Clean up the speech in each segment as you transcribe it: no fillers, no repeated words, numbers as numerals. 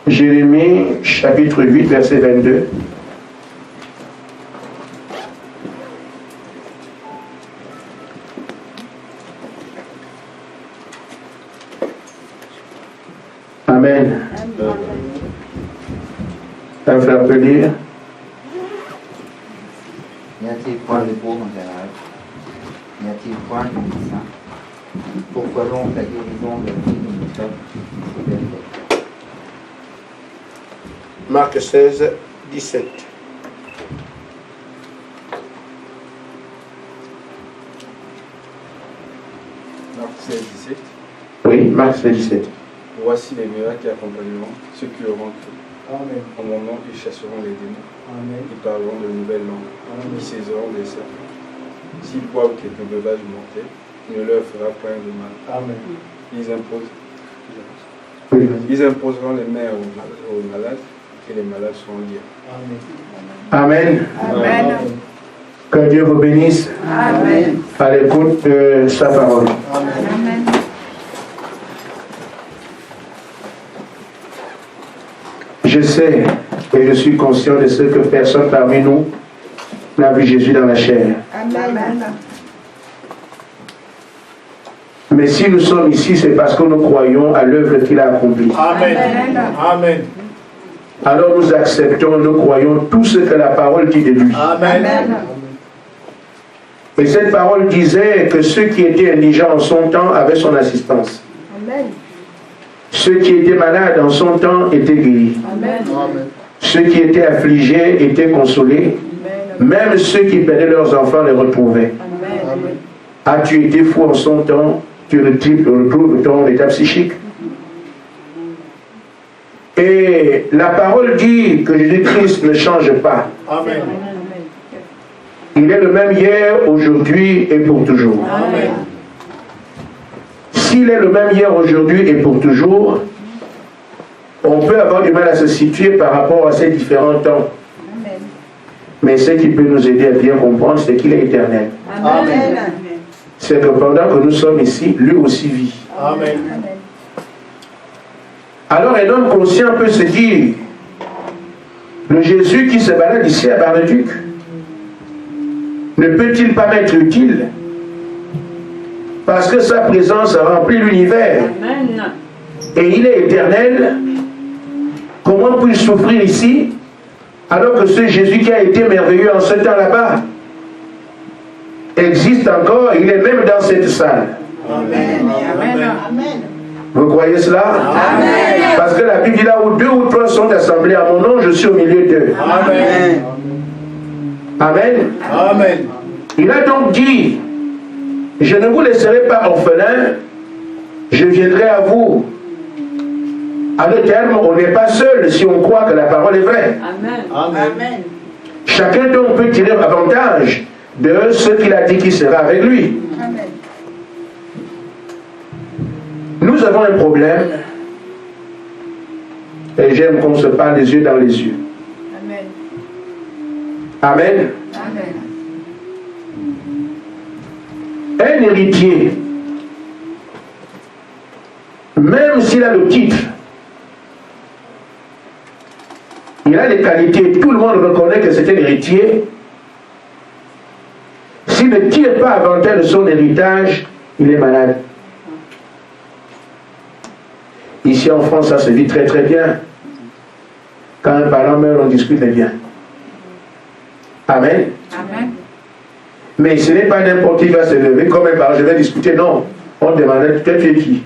Jérémie, chapitre 8, verset 22. Amen. Un frère peut lire. N'y a-t-il point de beau en général? N'y a-t-il point de médecin? Pourquoi donc la guérison de vie de nos peuples? Marc 16, 17. Marc 16, 17. Oui, Marc 16, 17. Voici les miracles qui accompagneront ceux qui auront cru. Amen. En mon nom, ils chasseront les démons. Amen. Ils parleront de nouvelles langues. Ils saisiront des serpents. S'ils boivent quelques breuvages mortels, il ne leur fera point de mal. Amen. Ils imposeront les mains aux malades et les malades seront guéris. Amen. Amen. Que Dieu vous bénisse. Amen. À l'écoute de sa parole. Amen. Je sais et je suis conscient de ce que personne parmi nous n'a vu Jésus dans la chair. Amen. Mais si nous sommes ici, c'est parce que nous croyons à l'œuvre qu'il a accomplie. Amen. Amen. Alors nous acceptons, nous croyons tout ce que la parole dit de lui. Amen. Et cette parole disait que ceux qui étaient indigents en son temps avaient son assistance. Amen. Ceux qui étaient malades en son temps étaient guéris. Amen. Ceux qui étaient affligés étaient consolés. Même ceux qui perdaient leurs enfants les retrouvaient. Amen. As-tu été fou en son temps? Tu retrouves ton état psychique. Et la parole dit que Jésus-Christ ne change pas. Amen. Il est le même hier, aujourd'hui et pour toujours. Amen. S'il est le même hier, aujourd'hui et pour toujours, on peut avoir du mal à se situer par rapport à ces différents temps. Mais ce qui peut nous aider à bien comprendre, c'est qu'il est éternel. Amen. C'est que pendant que nous sommes ici, lui aussi vit. Amen. Alors un homme conscient peut se dire, le Jésus qui se balade ici à Bar-le-Duc, ne peut-il pas m'être utile? Parce que sa présence remplit l'univers. Et il est éternel. Comment puis-je souffrir ici, alors que ce Jésus qui a été merveilleux en ce temps là-bas existe encore, il est même dans cette salle. Amen. Amen. Vous croyez cela? Amen. Parce que la Bible dit là où 2 ou 3 sont assemblés à mon nom, je suis au milieu d'eux. Amen. Amen. Amen. Il a donc dit, je ne vous laisserai pas orphelins, je viendrai à vous. À d'autres termes, on n'est pas seul si on croit que la parole est vraie. Amen. Amen. Chacun donc peut tirer avantage de ce qu'il a dit qui sera avec lui. Amen. Nous avons un problème, et j'aime qu'on se parle les yeux dans les yeux. Amen. Amen. Amen. Un héritier, même s'il a le titre, il a les qualités, tout le monde reconnaît que c'est un héritier. S'il ne tire pas avantage de son héritage, il est malade. Ici en France, ça se vit très très bien. Quand un parent meurt, on discute les biens. Amen. Amen. Mais ce n'est pas n'importe qui va se lever comme un parent, je vais discuter. Non. On demandait, toi tu es qui?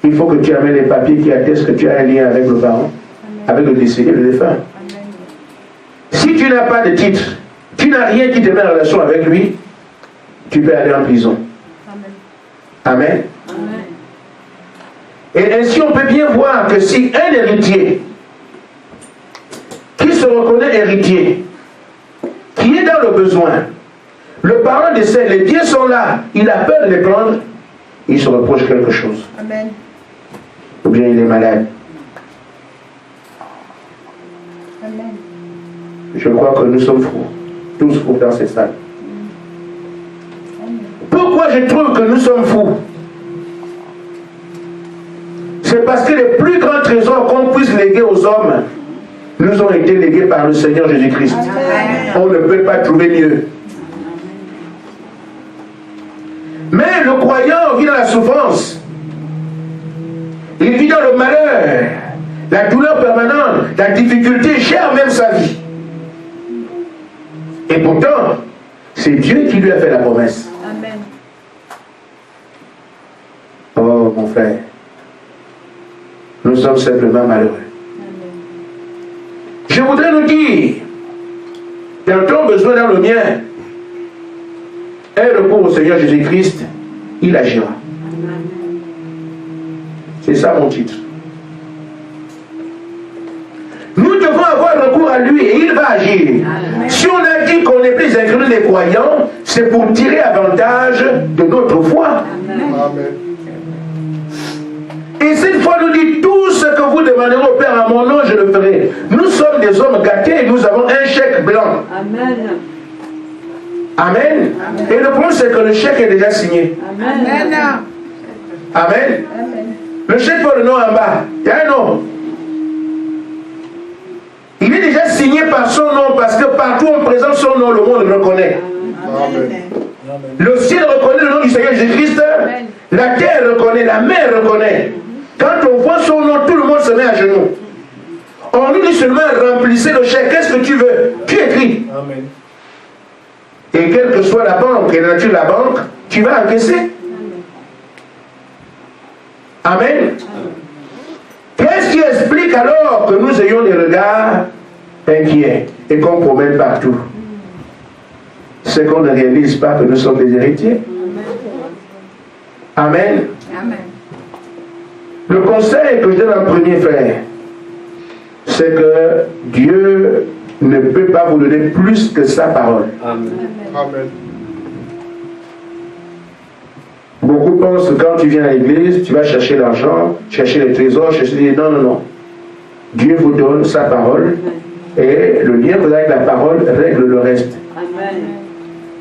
Il faut que tu amènes les papiers qui attestent que tu as un lien avec le parent, avec le décédé, le défunt. Si tu n'as pas de titre, tu n'as rien qui te met en relation avec lui, tu peux aller en prison. Amen. Amen. Et ainsi on peut bien voir que si un héritier qui se reconnaît héritier, qui est dans le besoin, le parent décède, les biens sont là, il a peur de les prendre, il se reproche quelque chose. Amen. Ou bien il est malade. Amen. Je crois que nous sommes fous, tous fous dans cette salle. Pourquoi je trouve que nous sommes fous? C'est parce que les plus grands trésors qu'on puisse léguer aux hommes nous ont été légués par le Seigneur Jésus-Christ. On ne peut pas trouver mieux. Mais le croyant vit dans la souffrance. Il vit dans le malheur, la douleur permanente, la difficulté, gère même sa vie. Et pourtant, c'est Dieu qui lui a fait la promesse. Amen. Oh mon frère, nous sommes simplement malheureux. Je voudrais nous dire, dans ton besoin, dans le mien, aie recours au Seigneur Jésus-Christ, il agira. C'est ça mon titre. Nous devons avoir recours à lui et il va agir. Amen. Si on a dit qu'on est plus incrédule des croyants, c'est pour tirer avantage de notre foi. Amen. Et cette foi nous dit, tout ce que vous demanderez au Père à mon nom, je le ferai. Nous sommes des hommes gâtés et nous avons un chèque blanc. Amen. Amen. Amen. Et le problème, c'est que le chèque est déjà signé. Amen. Amen. Amen. Le chèque pour le nom en bas. Il y a un nom. Il est déjà signé par son nom parce que partout on présente son nom, le monde le reconnaît. Amen. Le ciel reconnaît le nom du Seigneur Jésus-Christ. La terre reconnaît, la mer reconnaît. Quand on voit son nom, tout le monde se met à genoux. On nous dit seulement remplissez le chèque. Qu'est-ce que tu veux? Tu écris. Amen. Et quelle que soit la banque et la nature de la banque, tu vas encaisser. Amen. Qu'est-ce qui explique alors que nous ayons des regards inquiets et qu'on promène partout? C'est qu'on ne réalise pas que nous sommes des héritiers. Amen. Amen. Le conseil que je donne en premier, frère, c'est que Dieu ne peut pas vous donner plus que sa parole. Amen. Amen. Beaucoup pensent que quand tu viens à l'église, tu vas chercher l'argent, chercher les trésors, chercher... Non, non, non. Dieu vous donne sa parole et le lien que vous avez avec la parole règle le reste. Amen.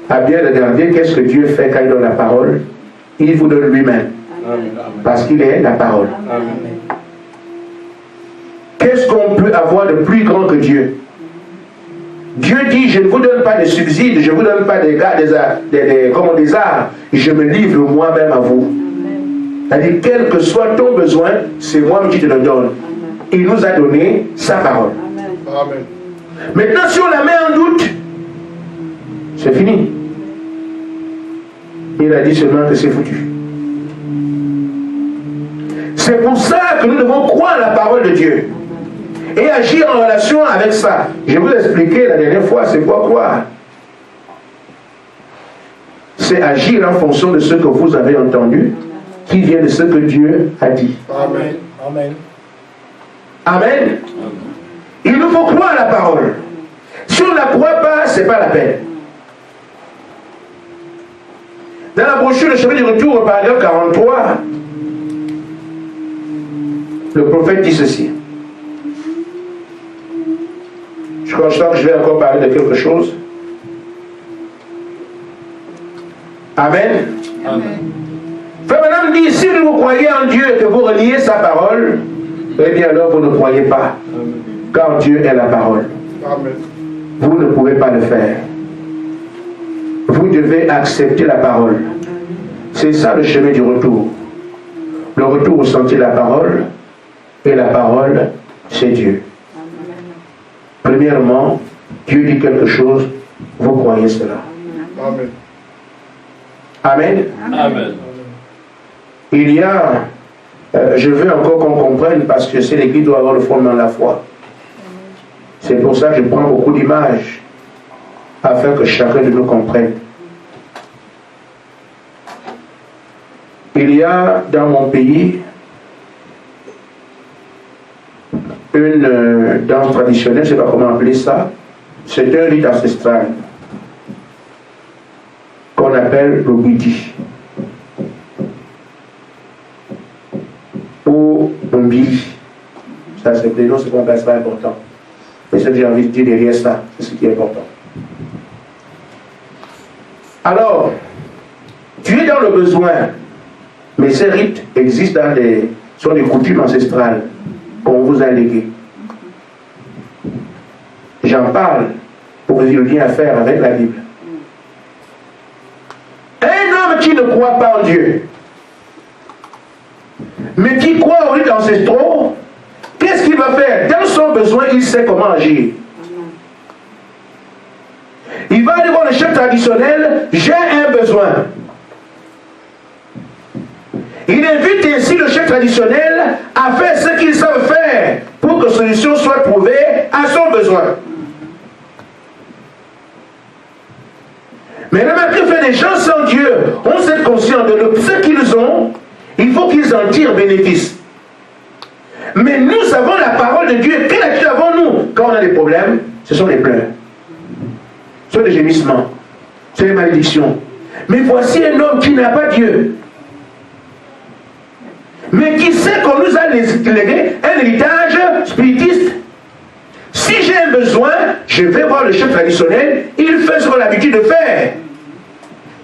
À bien regarder qu'est-ce que Dieu fait quand il donne la parole. Il vous donne lui-même. Parce qu'il est la parole. Amen. Qu'est-ce qu'on peut avoir de plus grand que Dieu? Dieu dit, je ne vous donne pas de subsides, je ne vous donne pas des arts, je me livre moi-même à vous. C'est-à-dire, quel que soit ton besoin, c'est moi qui te le donne. Il nous a donné sa parole. Amen. Maintenant, si on la met en doute, c'est fini. Il a dit seulement que c'est foutu. C'est pour ça que nous devons croire la parole de Dieu et agir en relation avec ça. Je vous ai expliqué la dernière fois, c'est quoi croire? C'est agir en fonction de ce que vous avez entendu, qui vient de ce que Dieu a dit. Amen. Amen. Amen. Il nous faut croire la parole. Si on ne la croit pas, ce n'est pas la peine. Dans la brochure Le chemin du retour, au paragraphe 43, le prophète dit ceci. Je constate que je vais encore parler de quelque chose. Amen. Amen. Frère Madame dit, si vous croyez en Dieu et que vous reliez sa parole, eh bien alors vous ne croyez pas. Amen. Car Dieu est la parole. Amen. Vous ne pouvez pas le faire. Vous devez accepter la parole. C'est ça le chemin du retour. Le retour au sentier de la parole, et la parole, c'est Dieu. Premièrement, Dieu dit quelque chose, vous croyez cela. Amen. Amen. Amen. Il y a, je veux encore qu'on comprenne, parce que c'est l'Église doit avoir le fondement de la foi. C'est pour ça que je prends beaucoup d'images, afin que chacun de nous comprenne. Il y a dans mon pays une danse traditionnelle, je ne sais pas comment appeler ça, c'est un rite ancestral qu'on appelle le Bidi ou Mbili. Ça c'est des noms, c'est pas important. Mais ce que j'ai envie de dire derrière ça, c'est ce qui est important. Alors, tu es dans le besoin, mais ces rites existent dans des Ce sont des coutumes ancestrales qu'on vous a léguées. J'en parle pour que j'ai le lien à faire avec la Bible. Un homme qui ne croit pas en Dieu, mais qui croit aux rites ancestraux, qu'est-ce qu'il va faire? Dans son besoin, il sait comment agir. Il va aller voir le chef traditionnel, j'ai un besoin. Il invite ainsi le chef traditionnel à faire ce qu'ils savent faire pour que solution soit trouvée à son besoin. Mais le que fait des gens sans Dieu ont cette conscience de ce qu'ils ont, il faut qu'ils en tirent bénéfice. Mais nous avons la parole de Dieu. Quelle attitude avons-nous quand on a des problèmes? Ce sont les pleurs. Ce sont les gémissements. C'est les malédictions. Mais voici un homme qui n'a pas Dieu. Mais qui sait qu'on nous a légué un héritage spiritiste. Si j'ai un besoin, je vais voir le chef traditionnel, il fait ce qu'on a l'habitude de faire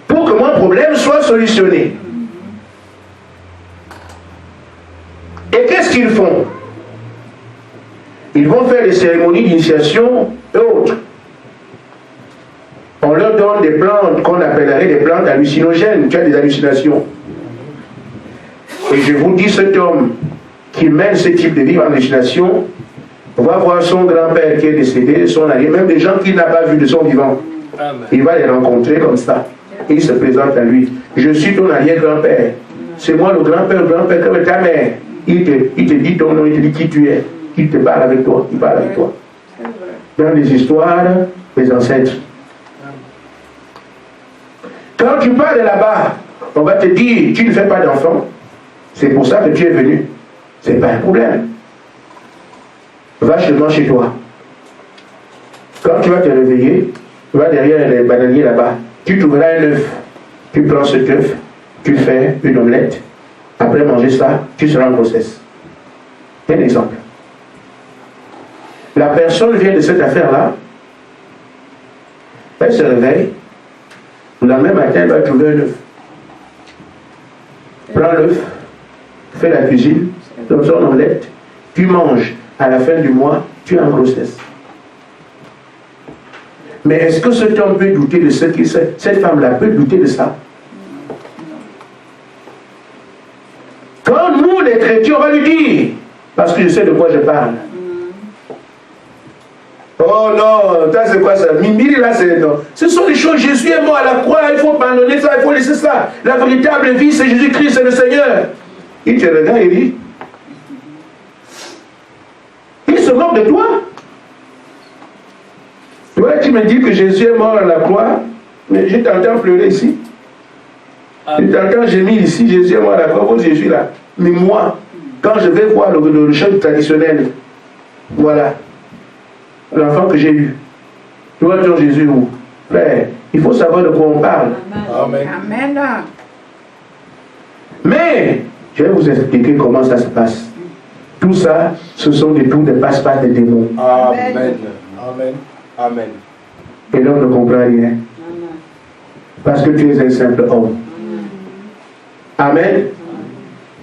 pour que mon problème soit solutionné. Et qu'est-ce qu'ils font? Ils vont faire des cérémonies d'initiation et autres. On leur donne des plantes qu'on appellerait des plantes hallucinogènes. Tu as des hallucinations. Et je vous dis, cet homme qui mène ce type de vie en hallucination va voir son grand-père qui est décédé, son allié, même des gens qu'il n'a pas vus de son vivant. Amen. Il va les rencontrer comme ça. Et il se présente à lui. Je suis ton allié grand-père. C'est moi le grand-père comme ta mère. Il te dit ton nom, il te dit qui tu es. Il te parle avec toi. Il parle avec toi. Dans les histoires des ancêtres. Quand tu pars de là-bas, on va te dire, tu ne fais pas d'enfant. C'est pour ça que tu es venu. Ce n'est pas un problème. Va chez toi. Quand tu vas te réveiller, va derrière les bananiers là-bas. Tu trouveras un œuf. Tu prends cet œuf, tu fais une omelette. Après manger ça, tu seras en grossesse. Un exemple. La personne vient de cette affaire-là. Elle se réveille. Le lendemain matin, elle va trouver un œuf. Prends l'œuf, fais la cuisine, donne son omelette, tu manges. À la fin du mois, tu es en grossesse. Mais est-ce que cet homme peut douter de ce qu'il sait? Cette femme-là peut douter de ça? Quand nous, les chrétiens, on va lui dire, parce que je sais de quoi je parle. Oh non, ça c'est quoi ça? Mimiri là, c'est non. Ce sont les choses, Jésus est mort à la croix, il faut pardonner ça, il faut laisser ça. La véritable vie, c'est Jésus-Christ, c'est le Seigneur. Il te regarde et dit, il se moque de toi. Toi, tu me dis que Jésus est mort à la croix, mais je t'entends pleurer ici. Je t'entends gémir ici, Jésus est mort à la croix, votre Jésus là. Mais moi, quand je vais voir le chef traditionnel, voilà, l'enfant que j'ai eu, tu vois ton Jésus où? Frère, il faut savoir de quoi on parle. Amen. Amen. Mais, je vais vous expliquer comment ça se passe. Tout ça, ce sont des tours de passe-passe des démons. Amen. Amen. Amen. Et l'homme ne comprend rien. Parce que tu es un simple homme. Amen.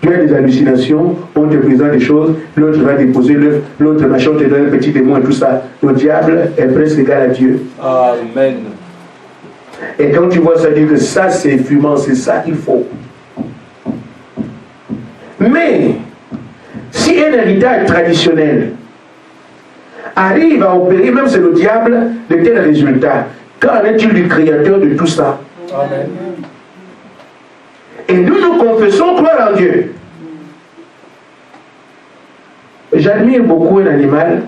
Tu as des hallucinations, on te présente des choses, l'autre va déposer l'œuf, l'autre machin, on te donne un petit démon et tout ça. Le diable est presque égal à Dieu. Amen. Et quand tu vois ça, dire que ça c'est fumant, c'est ça qu'il faut. Mais, si un héritage traditionnel arrive à opérer, même c'est le diable, de tels résultats, qu'en est-il du créateur de tout ça? Amen. Et nous confessons croire en Dieu. J'admire beaucoup un animal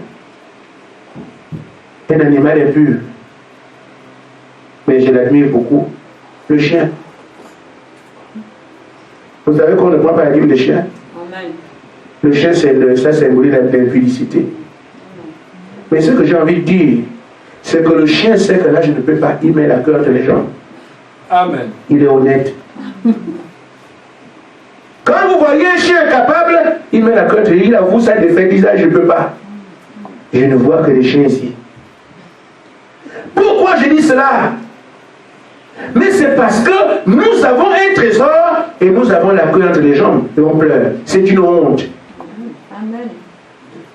impur. Mais je l'admire beaucoup. Le chien. Vous savez qu'on ne prend pas la Bible des chiens? Amen. Le chien, ça symbolise l'impudicité. Mais ce que j'ai envie de dire, c'est que le chien sait que là, je ne peux pas y mettre la cœur de les gens. Amen. Il est honnête. Quand vous voyez un chien capable, il met la cœur, il avoue ça, il fait, il dit je ne peux pas. Je ne vois que des chiens ici. Pourquoi je dis cela? Mais c'est parce que nous avons un trésor et nous avons la queue entre les jambes et on pleure. C'est une honte. Amen.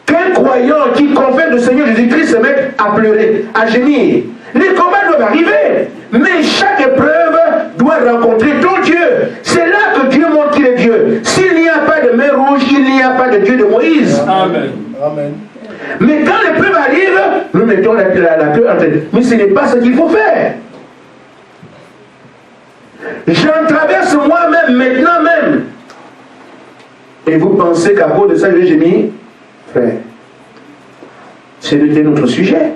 Qu'un croyant qui confesse le Seigneur Jésus-Christ se mette à pleurer, à gémir. Les combats doivent arriver, mais chaque épreuve doit rencontrer ton Dieu. C'est là que Dieu montre qu'il est Dieu. S'il n'y a pas de mer rouge, il n'y a pas de Dieu de Moïse. Amen. Amen. Mais quand l'épreuve arrive, nous mettons la queue entre. Mais ce n'est pas ce qu'il faut faire. J'en traverse moi-même, maintenant même. Et vous pensez qu'à cause de ça, je vais gémir? Frère, c'est notre sujet.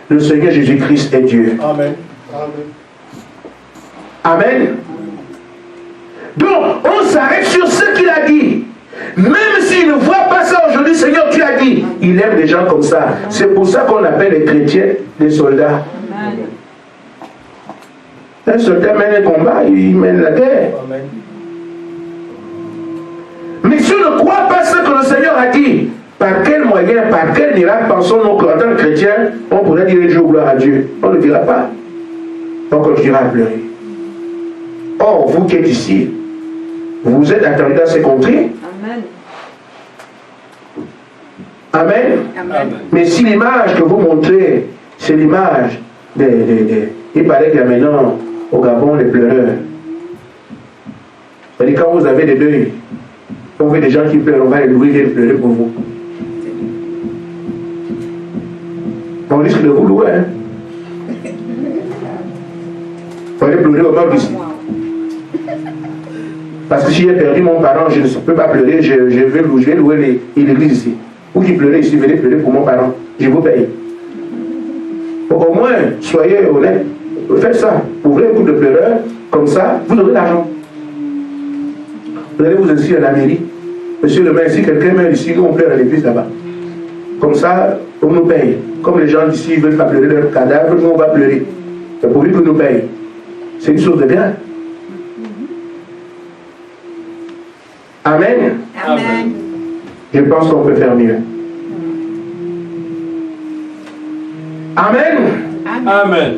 Le Seigneur Jésus-Christ est Dieu. Amen. Amen. Amen. Donc, on s'arrête sur ce qu'il a dit. Même s'il ne voit pas ça aujourd'hui, Seigneur, tu as dit. Il aime les gens comme ça. C'est pour ça qu'on appelle les chrétiens des soldats. Amen. Un soldat mène un combat, il mène la guerre. Amen. Mais si on ne croit pas ce que le Seigneur a dit, par quel moyen, par quel miracle, pensons-nous qu'en tant que chrétien, on pourrait dire un jour gloire à Dieu? On ne le dira pas. On continuera à pleurer. Or, vous qui êtes ici, vous êtes attendu à ces contrées. Amen. Amen. Amen. Mais si l'image que vous montrez, c'est l'image il paraît qu'il y a maintenant au Gabon les pleureurs. C'est-à-dire quand vous avez des deuils, on veut des gens qui pleurent, on va les louer et pleurer pour vous. On risque de vous louer. Hein? Il faut aller pleurer au bord d'ici. Parce que si j'ai perdu mon parent, je ne peux pas pleurer, je vais louer l'église ici. Vous qui pleurez ici, venez pleurer pour mon parent. Je vous paye. Au moins, soyez honnêtes. Faites ça. Ouvrez un groupe de pleureurs. Comme ça, vous aurez l'argent. Vous allez vous inscrire à la mairie. Monsieur le maire, si quelqu'un meurt ici, nous on pleure à l'église là-bas. Comme ça, on nous paye. Comme les gens d'ici ne veulent pas pleurer leur cadavre, nous on va pleurer. C'est pourvu qu'ils nous payent. C'est une chose de bien. Amen. Amen. Je pense qu'on peut faire mieux. Amen. Amen.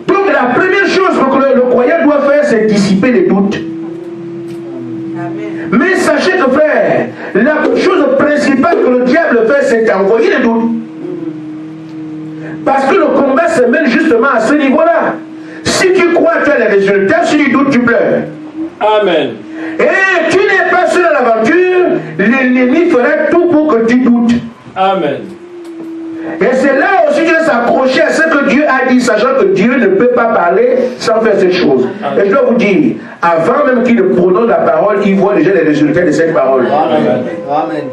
Donc la première chose que le croyant doit faire, c'est dissiper les doutes. Amen. Mais sachez que frère, la chose principale que le diable fait, c'est d'envoyer les doutes. Parce que le combat se mène justement à ce niveau-là. Si tu crois que tu as les résultats, si tu doutes, tu pleures. Amen. Et tu n'es pas seul à l'aventure, l'ennemi fera tout pour que tu doutes. Amen. Et c'est là aussi que tu dois s'accrocher à ce que Dieu a dit, sachant que Dieu ne peut pas parler sans faire cette chose. Et je dois vous dire, avant même qu'il ne prononce la parole, il voit déjà les résultats de cette parole. Amen. Amen.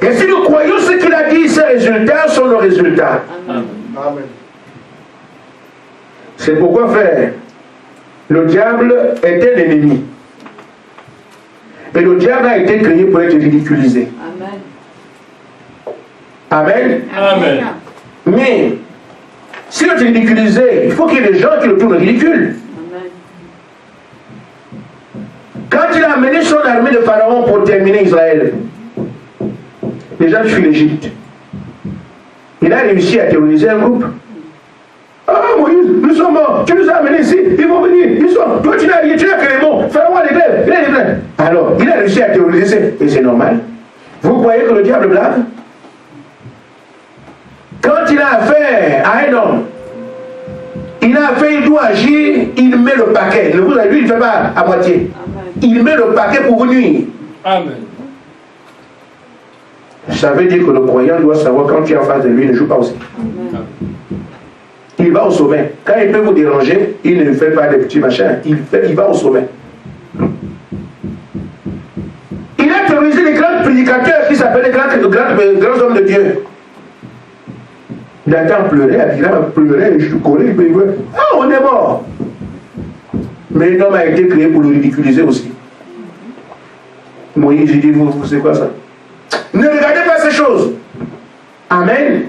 Et si nous croyons ce qu'il a dit, ces résultats sont nos résultats. Amen. Amen. C'est pourquoi, frère, le diable est un ennemi. Et le diable a été créé pour être ridiculisé. Amen. Amen. Amen. Mais, s'il est ridiculisé, il faut qu'il y ait des gens qui le tournent ridicule. Amen. Quand il a amené son armée de Pharaon pour terminer Israël, les gens fuient l'Égypte. Il a réussi à terroriser un groupe. Ah Moïse, nous sommes morts, tu nous as amenés ici, ils vont venir, ils sont. Toi tu n'as rien, tu n'as que les mots, Pharaon a les glaives, il a les glaives. Alors, il a réussi à terroriser, et c'est normal. Vous croyez que le diable blague? Quand il a affaire à un homme, il a affaire, il doit agir, il met le paquet. Lui, il ne fait pas à moitié. Amen. Il met le paquet pour vous nuire. Amen. Ça veut dire que le croyant doit savoir quand tu es en face de lui, il ne joue pas aussi. Amen. Il va au sommet. Quand il peut vous déranger, il ne fait pas des petits machins. Il va au sommet. Il a terrorisé les grands prédicateurs qui s'appellent les grands hommes de Dieu. Il a pleurer, il a pleuré, je suis collé, il veut. Ah, on est mort. Mais l'homme a été créé pour le ridiculiser aussi. Moïse, j'ai dit, vous c'est quoi ça? Ne regardez pas ces choses. Amen.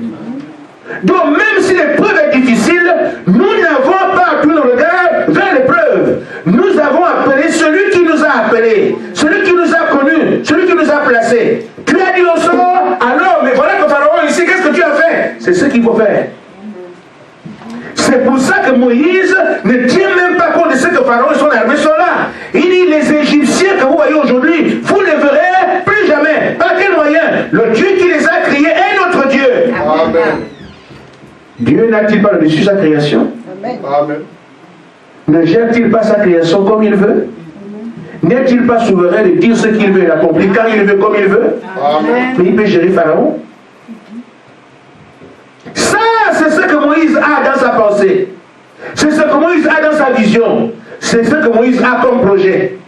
Donc même si l'épreuve est difficile, nous n'avons pas tous nos regards vers l'épreuve. Nous avons appelé celui qui nous a appelés, celui qui nous a connus, celui qui nous a placés. Tu as dit au sort, alors, mais voilà que Pharaon ici, qu'est-ce que tu as fait? C'est ce qu'il faut faire. C'est pour ça que Moïse ne tient même pas compte de ce que Pharaon et son armée sont ça. Il dit, les Égyptiens que vous voyez aujourd'hui, vous ne les verrez plus jamais. Par quel moyen? Le Dieu qui les a créés est notre Dieu. Amen. Dieu n'a-t-il pas le dessus de sa création? Amen. Amen. Ne gère-t-il pas sa création comme il veut? N'est-il pas souverain de dire ce qu'il veut et d'accomplir quand il veut, comme il veut? Amen. Mais il peut gérer Pharaon. Ça, c'est ce que Moïse a dans sa pensée. C'est ce que Moïse a dans sa vision. C'est ce que Moïse a comme projet.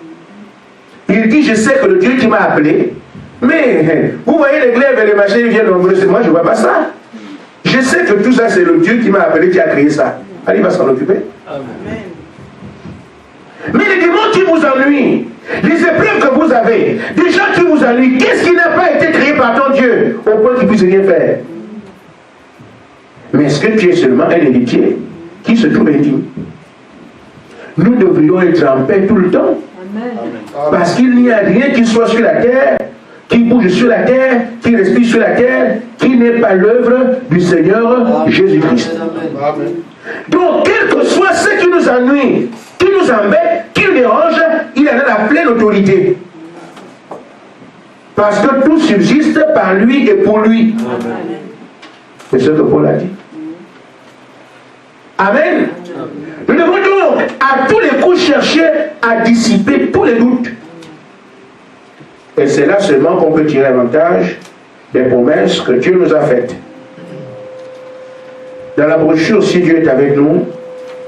Il dit, je sais que le Dieu qui m'a appelé, mais vous voyez les glaives et les machins, ils viennent nombreux, c'est moi, je ne vois pas ça. Je sais que tout ça, c'est le Dieu qui m'a appelé, qui a créé ça. Allez, il va s'en occuper. Amen. Mais les démons qui vous ennuient, les épreuves que vous avez, des gens qui vous ennuient, qu'est-ce qui n'a pas été créé par ton Dieu au point qu'il puisse rien faire? Mais est-ce que tu es seulement un héritier qui se trouve indigne? Nous devrions être en paix tout le temps. Amen. Parce qu'il n'y a rien qui soit sur la terre, qui bouge sur la terre, qui respire sur la terre, qui n'est pas l'œuvre du Seigneur Jésus-Christ. Amen. Donc, quel que soit ce qui nous ennuie, qui nous embête, qui nous dérange, il en a la pleine autorité. Parce que tout subsiste par lui et pour lui. C'est ce que Paul a dit. Amen. Nous devons donc à tous les coups chercher à dissiper tous les doutes. Et c'est là seulement qu'on peut tirer avantage des promesses que Dieu nous a faites. Dans la brochure, si Dieu est avec nous,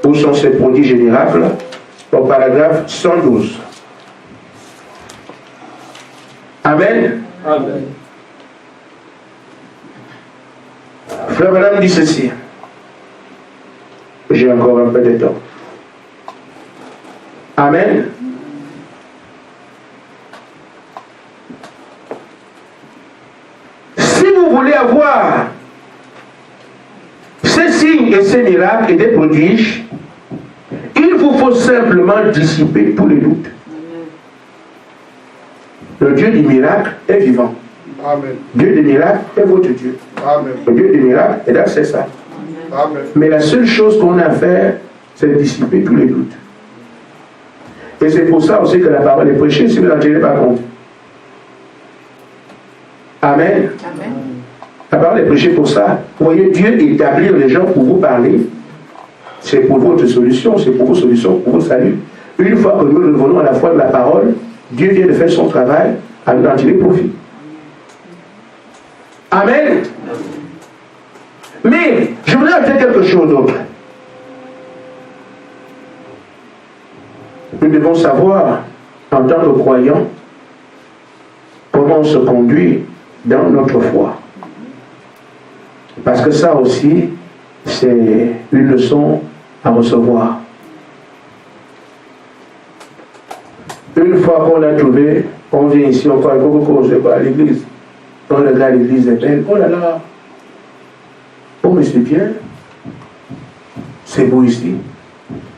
où sont ces prodiges et miracles, au paragraphe 112. Amen. Amen. Frère Madame dit ceci. J'ai encore un peu de temps. Amen. Si vous voulez avoir ces signes et ces miracles et des prodiges, il vous faut simplement dissiper tous les doutes. Le Dieu du miracle est vivant. Amen. Dieu des miracles est votre Dieu. Amen. Le Dieu des miracles, et là c'est ça. Amen. Mais la seule chose qu'on a à faire, c'est dissiper tous les doutes. Et c'est pour ça aussi que la parole est prêchée, si vous n'en tenez pas compte. Amen. Amen. La parole est prêchée pour ça. Vous voyez, Dieu établit les gens pour vous parler. C'est pour votre solution, c'est pour vos solutions, pour vos saluts. Une fois que nous revenons à la foi de la parole, Dieu vient de faire son travail à nous en tirer profit. Amen. Mais je voudrais ajouter quelque chose d'autre. Nous devons savoir, en tant que croyants, comment on se conduit dans notre foi. Parce que ça aussi, c'est une leçon à recevoir. Une fois qu'on l'a trouvé, on vient ici, on parle beaucoup à l'église. On regarde l'église est belle. Oh là là! Oh mais c'est bien. C'est beau ici.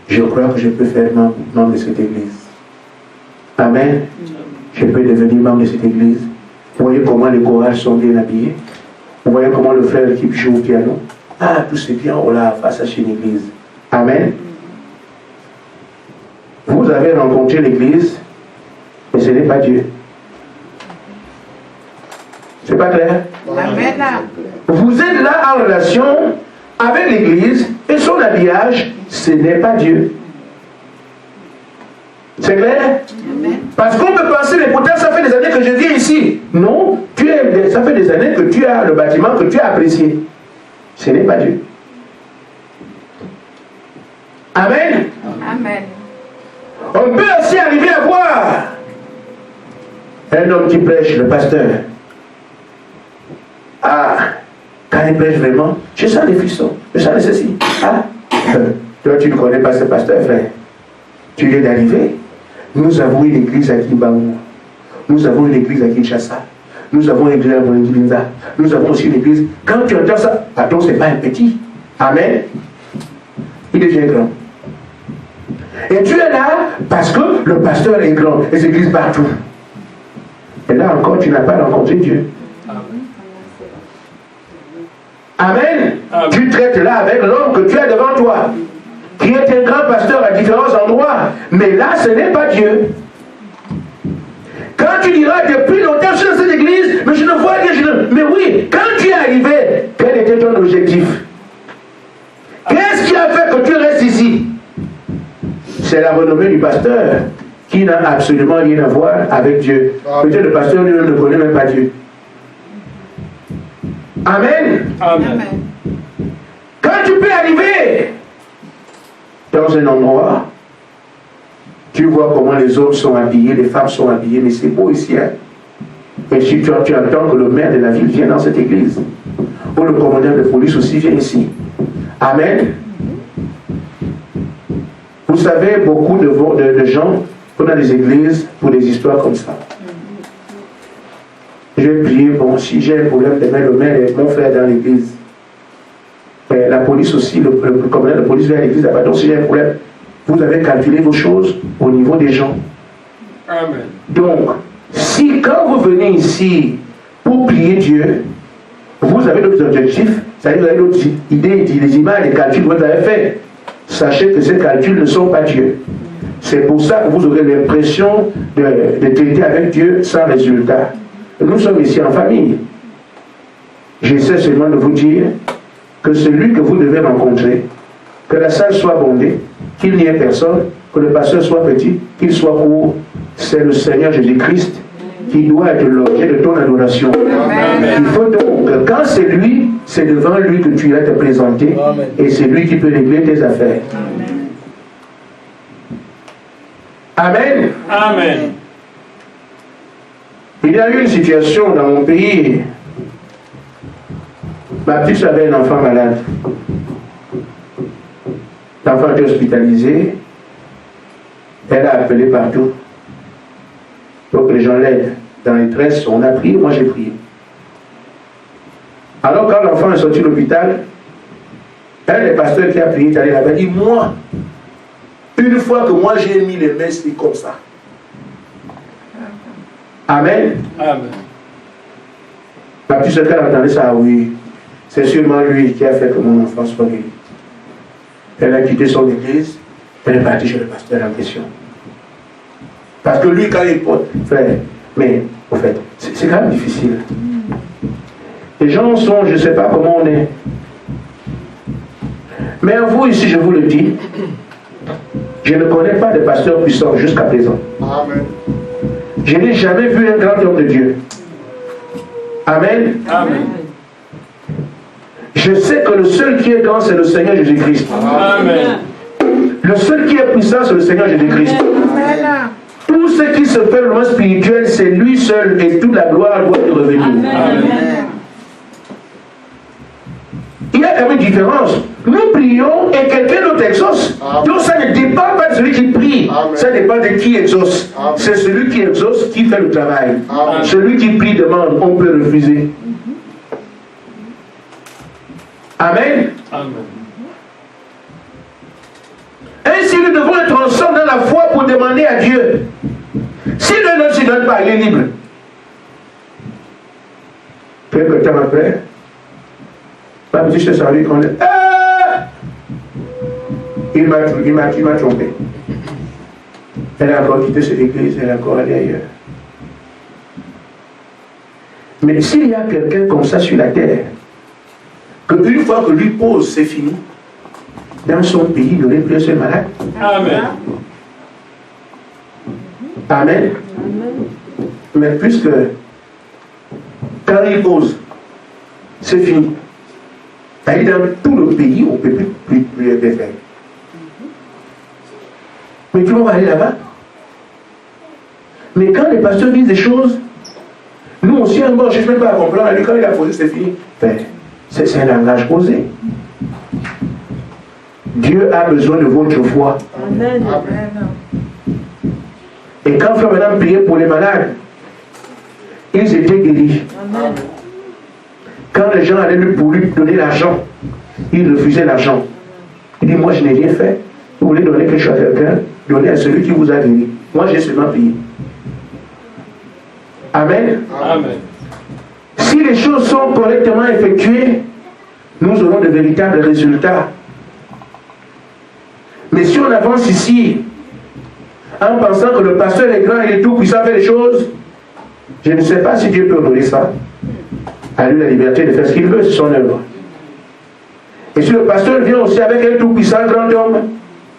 Je crois que je peux faire membre de cette église. Amen. Je peux devenir membre de cette église. Vous voyez comment les chorales sont bien habillés. Vous voyez comment le frère qui joue au piano. Ah, tout c'est bien, on l'a face à chez une église. Amen. Vous avez rencontré l'église, mais ce n'est pas Dieu. C'est pas clair? Amen. Vous êtes là en relation avec l'église et son habillage, ce n'est pas Dieu. C'est clair? Amen. Parce qu'on peut penser, mais pourtant ça fait des années que je viens ici. Non, ça fait des années que tu as le bâtiment que tu as apprécié. Ce n'est pas Dieu. Amen. Amen. On peut aussi arriver à voir un homme qui prêche, le pasteur. Ah, quand il prêche vraiment, je sens des frissons, je sens des ceci. Ah, toi tu ne connais pas ce pasteur, frère. Tu viens d'arriver. Nous avons une église à Kimbaou. Nous avons une église à Kinshasa. Nous avons une église à Bonginza. Nous avons aussi une église. Quand tu entends ça, attends, c'est pas un petit. Amen. Il devient grand. Et tu es là parce que le pasteur est grand. Les églises partout. Et là encore, tu n'as pas rencontré Dieu. Amen. Tu traites là avec l'homme que tu as devant toi, qui est un grand pasteur à différents endroits, Mais là, ce n'est pas Dieu. Quand tu diras, depuis longtemps, je suis dans cette église, mais je ne vois rien, mais oui, quand tu es arrivé, quel était ton objectif? Qu'est-ce qui a fait que tu restes ici? C'est la renommée du pasteur qui n'a absolument rien à voir avec Dieu. Peut-être le pasteur lui ne connaît même pas Dieu. Amen. Amen. Quand tu peux arriver dans un endroit, tu vois comment les hommes sont habillés, les femmes sont habillées, mais c'est beau ici. Hein? Et si tu entends que le maire de la ville vient dans cette église, ou le commandant de police aussi vient ici. Amen. Vous savez, beaucoup de gens vont dans des églises pour des histoires comme ça. Je vais prier, bon, si j'ai un problème, demain le maire et mon frère dans l'église. La police aussi, le commandant de police vient à l'église là-bas. Donc si j'ai un problème, vous avez calculé vos choses au niveau des gens. Amen. Donc, si quand vous venez ici pour prier Dieu, vous avez d'autres objectifs, c'est-à-dire vous avez d'autres idées, des images, des calculs que vous avez faits. Sachez que ces calculs ne sont pas Dieu. C'est pour ça que vous aurez l'impression de traiter avec Dieu sans résultat. Nous sommes ici en famille. J'essaie seulement de vous dire que celui que vous devez rencontrer, que la salle soit bondée, qu'il n'y ait personne, que le pasteur soit petit, qu'il soit court, c'est le Seigneur Jésus-Christ qui doit être l'objet de ton adoration. Amen. Il faut donc, quand c'est lui, c'est devant lui que tu vas te présenter. Amen. Et c'est lui qui peut régler tes affaires. Amen. Amen. Il y a eu une situation dans mon pays. Ma petite avait un enfant malade. L'enfant était hospitalisé. Elle a appelé partout pour que les gens l'aident. Dans les tresses, on a prié, moi j'ai prié. Alors quand l'enfant est sorti de l'hôpital, un des pasteurs qui a prié est allé là-bas, dit, moi, une fois que moi j'ai mis les mains, c'est comme ça. Amen. Amen. Ma petite soeur, elle entendait ça, oui. C'est sûrement lui qui a fait que mon enfant soit guéri. Elle a quitté son église, elle est partie chez le pasteur en question. Parce que lui, quand il porte, frère, mais au fait, c'est quand même difficile. Les gens sont, je ne sais pas comment on est. Mais vous ici, je vous le dis, je ne connais pas de pasteur puissant jusqu'à présent. Amen. Je n'ai jamais vu un grand homme de Dieu. Amen. Amen. Je sais que le seul qui est grand, c'est le Seigneur Jésus-Christ. Amen. Le seul qui est puissant, c'est le Seigneur Jésus-Christ. Tout ce qui se fait le monde spirituel, c'est lui seul et toute la gloire doit lui revenir. Amen. Il y a quand même une différence. Nous prions et quelqu'un d'autre exauce. Donc ça ne dépend pas de celui qui prie. Amen. Ça dépend de qui exauce. C'est celui qui exauce qui fait le travail. Amen. Celui qui prie demande, on peut refuser. Amen. Amen. Ainsi, nous devons être ensemble dans la foi pour demander à Dieu. Si l'un ne se donne pas, il est libre. Quelque temps après, ma petite soeur s'en lui connaît. Il m'a trompé. Elle a encore quitté cette église, elle est encore allée ailleurs. Mais s'il y a quelqu'un comme ça sur la terre, qu'une fois que lui pose, c'est fini, dans son pays, il n'aurait plus un seul malade. Amen. Amen. Mais puisque quand il pose, c'est fini. Et dans tout le pays, on ne peut plus rien faire. Mais tout le monde va aller là-bas. Mais quand les pasteurs disent des choses, nous aussi, je ne sais même pas à comprendre. Lui, quand il a posé, c'est fini. C'est un langage posé. Dieu a besoin de votre foi. Amen. Et quand Frère Madame priait pour les malades, ils étaient guéris. Amen. Quand les gens allaient pour lui donner l'argent, il refusait l'argent. Il dit, moi je n'ai rien fait. Vous voulez donner quelque chose à quelqu'un, donnez à celui qui vous a guéri. Moi j'ai seulement payé. Amen. Amen. Si les choses sont correctement effectuées, nous aurons de véritables résultats. Mais si on avance ici, en pensant que le pasteur est grand, il est tout puissant, fait les choses. Je ne sais pas si Dieu peut honorer ça. À lui la liberté de faire ce qu'il veut, c'est son œuvre. Et si le pasteur vient aussi avec un tout puissant grand homme,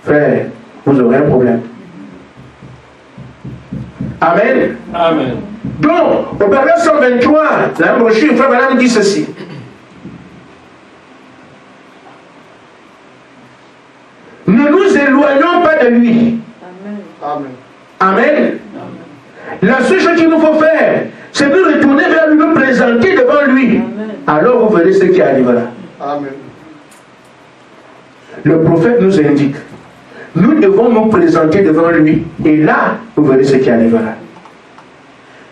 frère, vous aurez un problème. Amen. Amen. Donc, au paragraphe 123, la brochure, frère Madame dit ceci. Ne nous éloignons pas de lui. Amen. Amen. Amen. La seule chose qu'il nous faut faire, c'est nous retourner vers lui, nous présenter devant lui. Amen. Alors vous verrez ce qui arrivera. Amen. Le prophète nous indique, nous devons nous présenter devant lui, et là, vous verrez ce qui arrivera.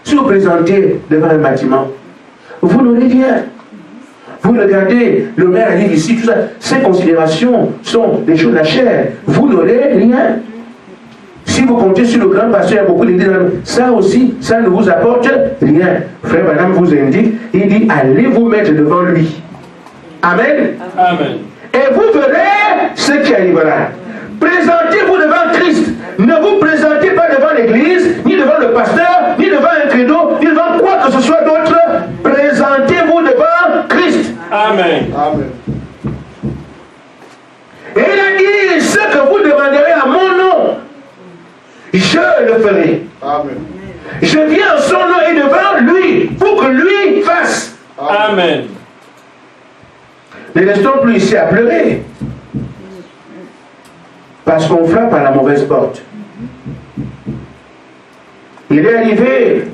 Si vous présentez devant un bâtiment, vous n'aurez rien. Vous regardez, le maire arrive ici, tout ça, ces considérations sont des choses de la chair. Vous n'aurez rien. Si vous comptez sur le grand pasteur, il y a beaucoup d'églises, ça aussi, ça ne vous apporte rien. Frère Madame vous indique, il dit, allez vous mettre devant lui. Amen. Amen. Et vous verrez ce qui arrivera. Présentez-vous devant Christ. Ne vous présentez pas devant l'église, ni devant le pasteur, ni devant un credo, ni devant quoi que ce soit d'autre. Présentez-vous devant Christ. Amen. Amen. Et il a dit, ce que vous demanderez à mon nom, je le ferai. Amen. Je viens en son nom et devant lui, pour que lui fasse. Amen. Ne restons plus ici à pleurer. Parce qu'on frappe à la mauvaise porte. Il est arrivé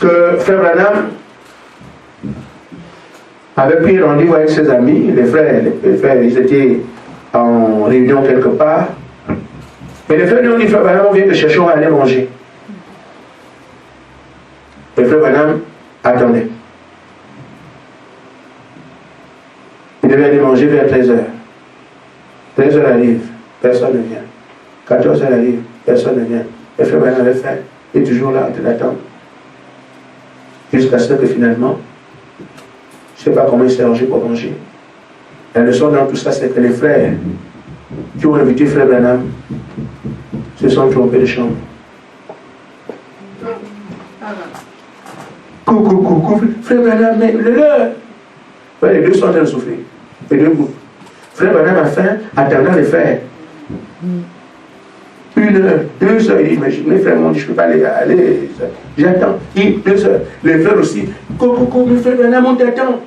que Frère Branham avait pris rendez-vous avec ses amis, les frères, ils étaient en réunion quelque part. Et les frères lui ont dit, Frère Branham, on vient te chercher, on va aller manger. Et Frère Branham attendait. Il devait aller manger vers 13h. 13h arrive, personne ne vient. 14h arrive, personne ne vient. Et Frère Branham avait faim. Il est toujours là, en train d'attendre. Jusqu'à ce que finalement, je ne sais pas comment il s'est rangé pour manger. La leçon dans tout ça, c'est que les frères qui ont invité Frère Branham se sont trompés de chambre. Coucou, Frère Branham, mais le leur. Ouais, les deux sont en train de souffrir. Les deux groupes. Frère Branham a faim, attendant les frères. 1 heure, 2 heures, il dit, mais les frères m'ont dit, je ne peux pas aller, j'attends. 2 heures. Les frères aussi, coucou, mes frères Branham, on t'attend.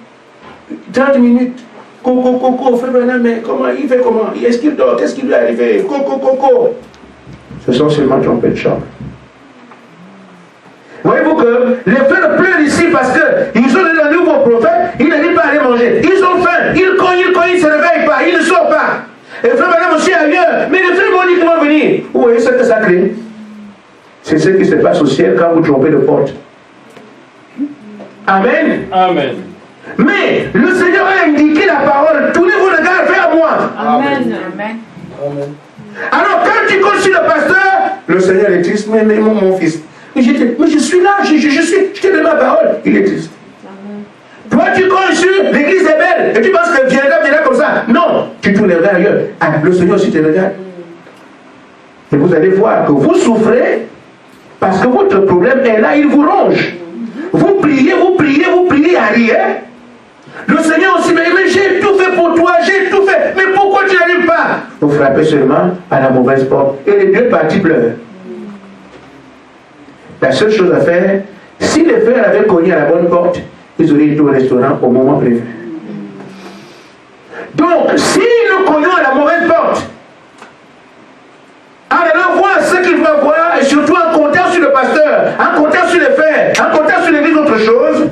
30 minutes. Coucou, frère Branham, mais comment, il fait comment? Est-ce qu'il dort? Qu'est-ce qui lui est arrivé? Coucou. Ce sont seulement trompés de chambre. Voyez-vous que les frères pleurent ici parce qu'ils ont donné un nouveau prophète, ils n'arrivent pas à aller manger. Ils ont faim, ils cognent, ils ne se réveillent pas, ils ne sortent pas. Et le frère Branham aussi ailleurs, mais les frères vont dire qu'ils vont venir. Vous voyez ce que ça crée? C'est ce qui se passe au ciel quand vous trompez de porte. Amen. Amen. Mais le Seigneur a indiqué la parole, tournez vos regards vers moi. Amen. Amen. Alors quand tu comptes sur le pasteur, le Seigneur est triste, mais mon fils. Mais je suis là, je te donne ma parole. Il est triste. Amen. Toi, tu comptes sur l'église est belle, et tu penses que viendra comme ça. Non, tu tournes les regards ailleurs. Ah, le Seigneur aussi te regarde. Et vous allez voir que vous souffrez parce que votre problème est là, il vous ronge. Vous priez, à rien. Le Seigneur aussi, mais j'ai tout fait pour toi, j'ai tout fait. Mais pourquoi tu n'arrives pas? Vous frappez seulement à la mauvaise porte. Et les deux parties pleurent. La seule chose à faire, si les frères avaient cogné à la bonne porte, ils auraient été au restaurant au moment prévu. Donc, si nous cognons à la mauvaise porte, en allant voir ce qu'il va voir, et surtout en comptant sur le pasteur, en comptant sur les frères, en comptant sur l'église, autre chose,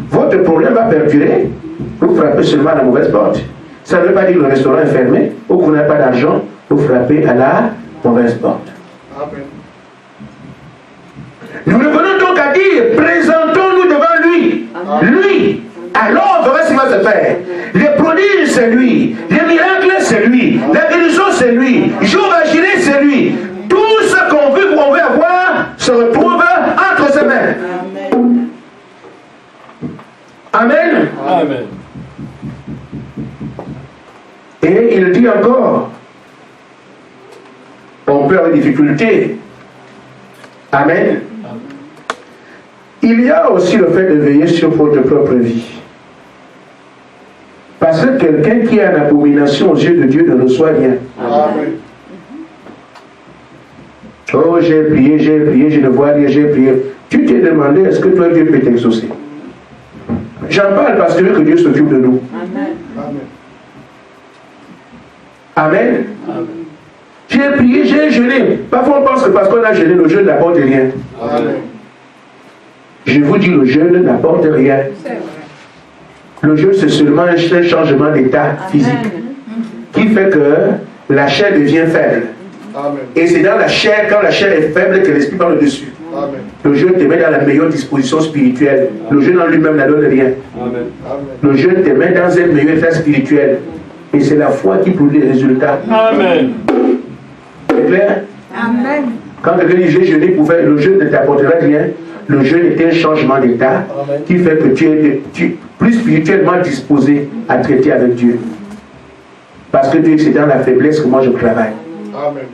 votre problème va perdurer. Vous frappez seulement à la mauvaise porte. Ça ne veut pas dire que le restaurant est fermé, ou que vous n'avez pas d'argent, vous frappez à la mauvaise porte. Amen. Nous ne venons donc à dire, présentons-nous devant lui. Amen. Lui. Alors, on verra ce qui va se faire. Les prodiges, c'est lui. Les miracles, c'est lui. La guérison, c'est lui. Jour Jireh, c'est lui. Tout ce qu'on veut avoir se retrouve entre ses mains. Amen. Amen. Et il dit encore, on peut avoir des difficultés Amen. Il y a aussi le fait de veiller sur votre propre vie. Parce que quelqu'un qui est en abomination aux yeux de Dieu ne reçoit rien. Amen. Oh, j'ai prié, je ne vois rien, j'ai prié. Tu t'es demandé, est-ce que toi, Dieu peut t'exaucer? J'en parle parce que je veux que Dieu s'occupe de nous. Amen. Amen. Amen. J'ai prié, j'ai jeûné. Parfois, on pense que parce qu'on a jeûné, le jeûne n'apporte rien. Amen. Je vous dis, le jeûne n'apporte rien. Le jeûne, c'est seulement un changement d'état physique qui fait que la chair devient faible. Amen. Et c'est dans la chair, quand la chair est faible, que l'esprit parle dessus. Amen. Le jeûne te met dans la meilleure disposition spirituelle. Le jeûne en lui-même ne donne rien. Amen. Le jeûne te met dans un meilleur état spirituel. Et c'est la foi qui produit les résultats. Amen. C'est clair? Amen. Quand quelqu'un dit j'ai jeûné pour faire, le jeûne ne t'apportera rien. Le jeûne est un changement d'état qui fait que tu es plus spirituellement disposé à traiter avec Dieu. Parce que Dieu, c'est dans la faiblesse que moi je travaille. Amen.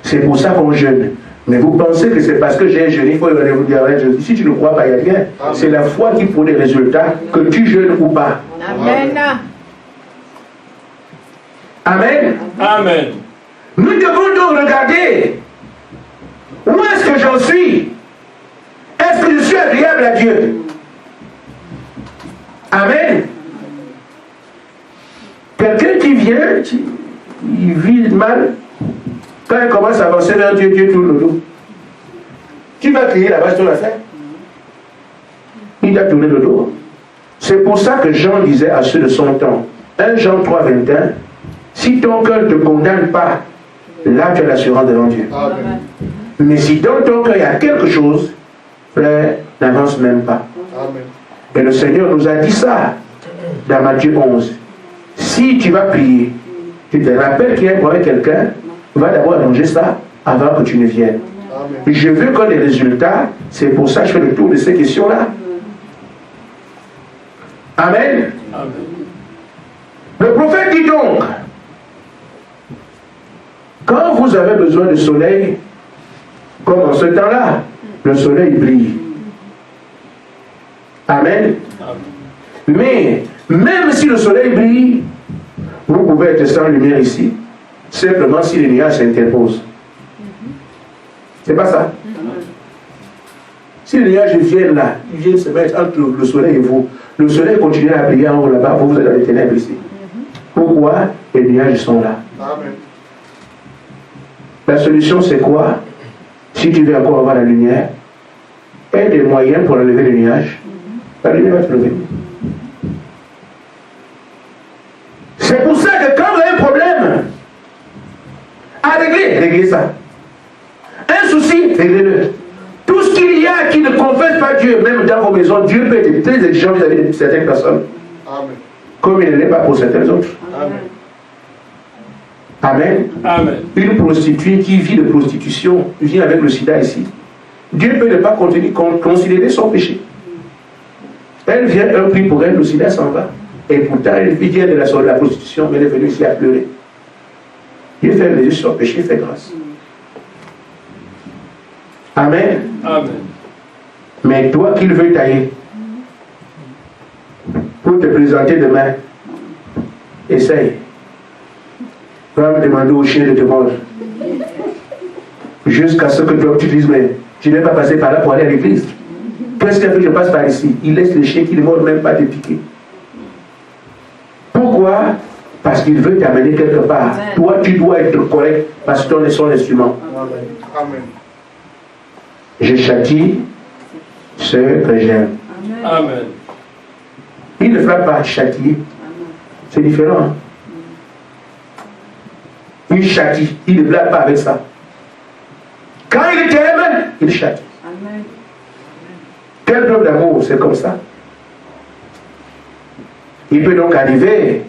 C'est pour ça qu'on jeûne. Mais vous pensez que c'est parce que j'ai jeûné, il faut vous dire, si tu ne crois pas, il n'y a rien. C'est la foi qui produit les résultats, que tu jeûnes ou pas. Amen. Amen. Amen. Nous devons donc regarder où est-ce que j'en suis. Est-ce que je suis agréable à Dieu? Amen. Quelqu'un qui vient, il vit mal. Quand il commence à avancer vers Dieu, Dieu tourne le dos. Tu vas crier là-bas, tu vas faire. Il a tourné le dos. C'est pour ça que Jean disait à ceux de son temps, 1 Jean 3, 21, si ton cœur ne te condamne pas, là tu as l'assurance devant Dieu. Amen. Mais si dans ton cœur il y a quelque chose, frère, n'avance même pas. Amen. Et le Seigneur nous a dit ça dans Matthieu 11. Si tu vas prier, tu te rappelles qu'il y a un problème quelqu'un, va d'abord arranger ça avant que tu ne viennes. Amen. Je veux qu'on ait des résultats, c'est pour ça que je fais le tour de ces questions-là. Amen. Amen. Le prophète dit donc, quand vous avez besoin de soleil, comme en ce temps-là, le soleil brille. Amen. Mais, même si le soleil brille, vous pouvez être sans lumière ici, simplement si les nuages s'interposent. C'est pas ça? Si les nuages viennent là, ils viennent se mettre entre le soleil et vous, le soleil continue à briller en haut là-bas, vous êtes dans les ténèbres ici. Pourquoi? Les nuages sont là. Amen. La solution c'est quoi? Si tu veux encore avoir la lumière, aie des moyens pour enlever les nuages. La lumière va te lever. C'est pour ça que quand vous avez un problème à régler, réglez ça. Un souci, réglez-le. Tout ce qu'il y a qui ne confesse pas Dieu, même dans vos maisons, Dieu peut être très exigeant vis-à-vis de certaines personnes. Amen. Comme il ne l'est pas pour certaines autres. Amen. Amen. Amen. Une prostituée qui vit de prostitution vient avec le sida ici. Dieu peut ne pas considérer son péché. Elle vient, un prix pour elle, le sida s'en va. Et pourtant, elle vient de la prostitution, mais elle est venue ici à pleurer. Dieu fait les yeux sur son péché, fait grâce. Amen. Amen. Mais toi qu'il veut tailler, pour te présenter demain, essaye. Va me demander au chien de te mordre. Jusqu'à ce que toi tu dises, mais tu n'es pas passé par là pour aller à l'église. Qu'est-ce qu'il fait que je passe par ici? Il laisse le chien qui ne mord même pas te piquer. Pourquoi? Parce qu'il veut t'amener quelque part. Toi, tu dois être correct parce que ton est son instrument. Amen. Je châtie ceux que j'aime. Amen. Il ne fera pas châtier. C'est différent. Hein? Il châtie. Il ne blague pas avec ça. Quand il t'aime, il châtie. Amen. Quel preuve d'amour, c'est comme ça. Il peut donc arriver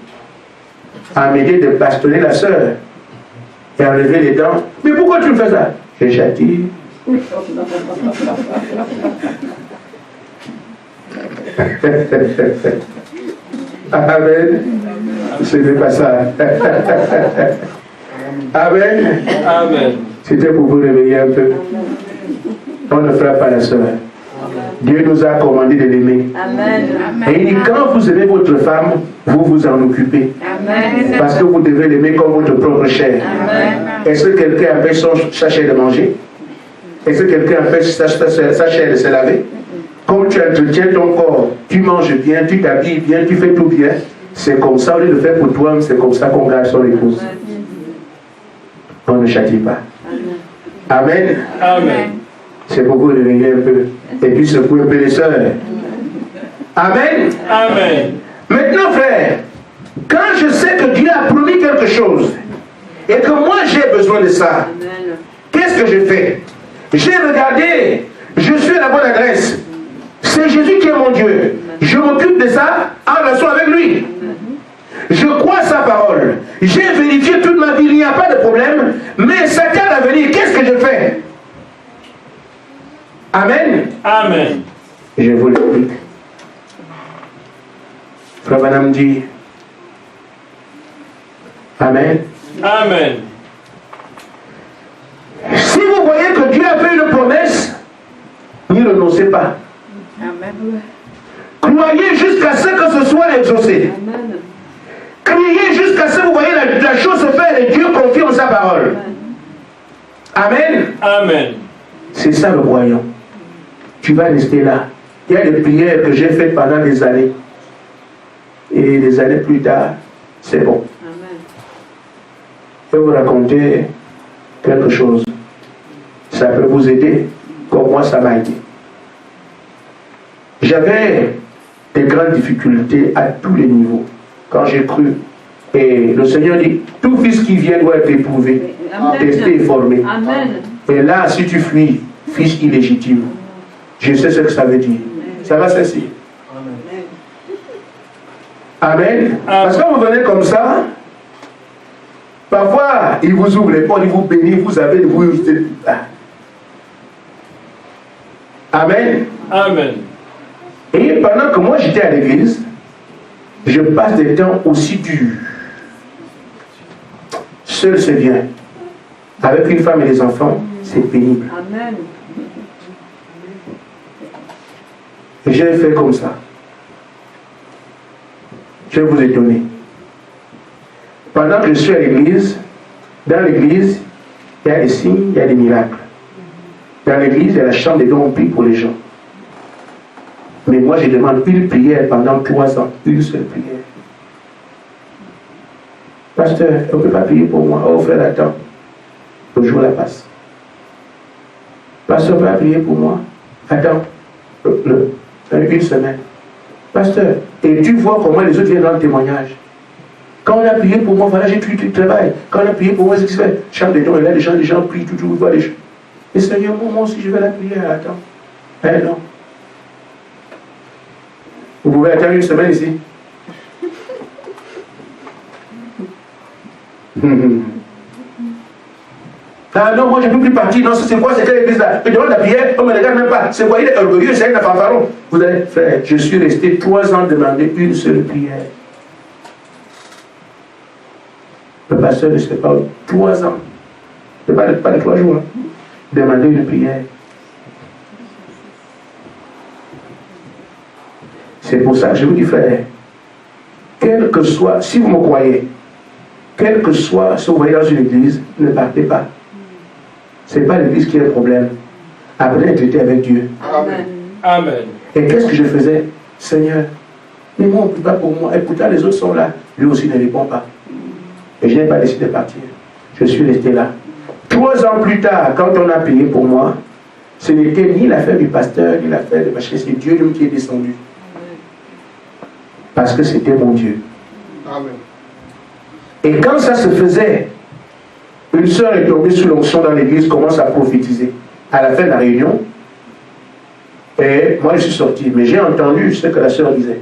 à m'aider de bastonner la sœur et enlever les dents. Mais pourquoi tu me fais ça? Je châtie. Amen. Ce n'est pas ça. Amen. Amen. C'était pour vous réveiller un peu. On ne fera pas la sœur. Dieu nous a commandé de l'aimer. Et il dit, quand vous aimez votre femme, vous vous en occupez. Parce que vous devez l'aimer comme votre propre chair. Est-ce que quelqu'un empêche sa chair de manger? Est-ce que quelqu'un empêche sa chair de se laver? Comme tu entretiens ton corps, tu manges bien, tu t'habilles bien, tu fais tout bien. C'est comme ça, au lieu de faire pour toi, c'est comme ça qu'on garde son épouse. On ne châtie pas. Amen. Amen. C'est pour vous réveiller un peu. Et puis secouer un peu les sœurs. Amen. Amen. Maintenant, frère, quand je sais que Dieu a promis quelque chose et que moi j'ai besoin de ça, qu'est-ce que je fais? J'ai regardé, je suis à la bonne adresse. C'est Jésus qui est mon Dieu. Je m'occupe de ça en relation avec lui. Je crois sa parole. J'ai vérifié toute ma vie, il n'y a pas de problème. Mais Satan va venir, qu'est-ce que je fais? Amen. Amen. Je vous l'explique. Frère Branham dit Amen. Amen. Si vous voyez que Dieu a fait une promesse, n'y renoncez pas. Amen. Croyez jusqu'à ce que ce soit exaucé. Amen. Criez jusqu'à ce que vous voyez la chose se faire et Dieu confirme sa parole. Amen. Amen. C'est ça le croyant. Tu vas rester là. Il y a des prières que j'ai faites pendant des années. Et des années plus tard, c'est bon. Amen. Je vais vous raconter quelque chose. Ça peut vous aider, comme moi ça m'a aidé. J'avais des grandes difficultés à tous les niveaux. Quand j'ai cru, et le Seigneur dit, tout fils qui vient doit être éprouvé, testé et formé. Amen. Et là, si tu fuis, fils illégitime, je sais ce que ça veut dire. Ça va cesser. Amen. Parce que vous venez comme ça, parfois, il vous ouvre les portes, il vous bénit, vous avez le bruit. Amen. Amen. Et pendant que moi j'étais à l'église, je passe des temps aussi durs. Seul c'est bien. Avec une femme et des enfants, c'est pénible. Amen. Et j'ai fait comme ça. Je vais vous étonner. Pendant que je suis à l'église, dans l'église, il y a des signes, il y a des miracles. Dans l'église, il y a la chambre des dons, on prie pour les gens. Mais moi, je demande une prière pendant 3 ans, une seule prière. Pasteur, on ne peut pas prier pour moi. Oh frère, attends. Le jour la passe. Pasteur, on ne peut pas prier pour moi. Attends. Une semaine. Pasteur, et tu vois comment les autres viennent dans le témoignage. Quand on a prié pour moi, voilà, j'ai tout le travail. Quand on a prié pour moi, c'est ce qui se fait. Chambre des dons, et là, les gens prient, tout, voient les choses. Et Seigneur, moi aussi, je vais la prière. Attends. Eh non. Vous pouvez attendre une semaine ici. Ah non, moi je ne peux plus partir. Non, c'est quoi? C'est quelle église là? Je demande la prière, on ne me regarde même pas. C'est quoi? Il est orgueilleux, c'est un fanfaron. Vous allez faire. Je suis resté 3 ans demander une seule prière. Le pasteur ne sait pas. 3 ans. Pas de 3 jours. Hein. Demander une prière. C'est pour ça que je vous dis, frère, quel que soit, si vous me croyez, quel que soit ce que vous voyez dans une église, ne partez pas. Ce n'est pas l'église qui est le problème. Apprenez à traiter avec Dieu. Amen. Amen. Et qu'est-ce que je faisais? Seigneur, mais moi on ne prie pas pour moi. Et pourtant les autres sont là. Lui aussi ne répond pas. Et je n'ai pas décidé de partir. Je suis resté là. 3 ans plus tard, quand on a prié pour moi, ce n'était ni l'affaire du pasteur, ni l'affaire de machin, c'est Dieu lui qui est descendu. Parce que c'était mon Dieu. Amen. Et quand ça se faisait, une sœur est tombée sous l'onction dans l'église, commence à prophétiser. À la fin de la réunion, et moi je suis sorti, mais j'ai entendu ce que la sœur disait.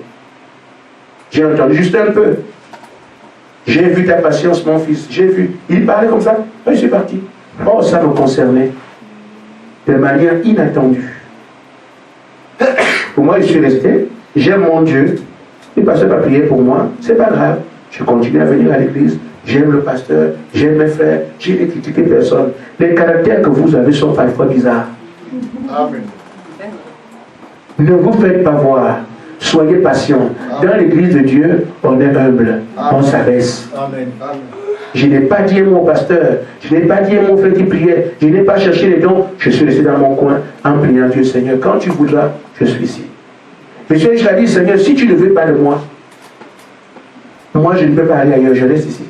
J'ai entendu juste un peu. J'ai vu ta patience, mon fils. J'ai vu. Il parlait comme ça. Je suis parti. Oh, ça me concernait. De manière inattendue. Pour moi, je suis resté. J'aime mon Dieu. Il ne passe pas prier pour moi. C'est pas grave. Je continue à venir à l'église. J'aime le pasteur. J'aime mes frères. Je n'ai critiqué personne. Les caractères que vous avez sont parfois bizarres. Amen. Ne vous faites pas voir. Soyez patients. Dans l'église de Dieu, on est humble. On s'abaisse. Amen. Amen. Je n'ai pas dit à mon pasteur, je n'ai pas dit à mon frère qui priait, je n'ai pas cherché les dons, je suis resté dans mon coin en priant Dieu, Seigneur, quand tu voudras, je suis ici. Monsieur, je l'ai dit, Seigneur, si tu ne veux pas de moi, moi je ne peux pas aller ailleurs, je reste ici.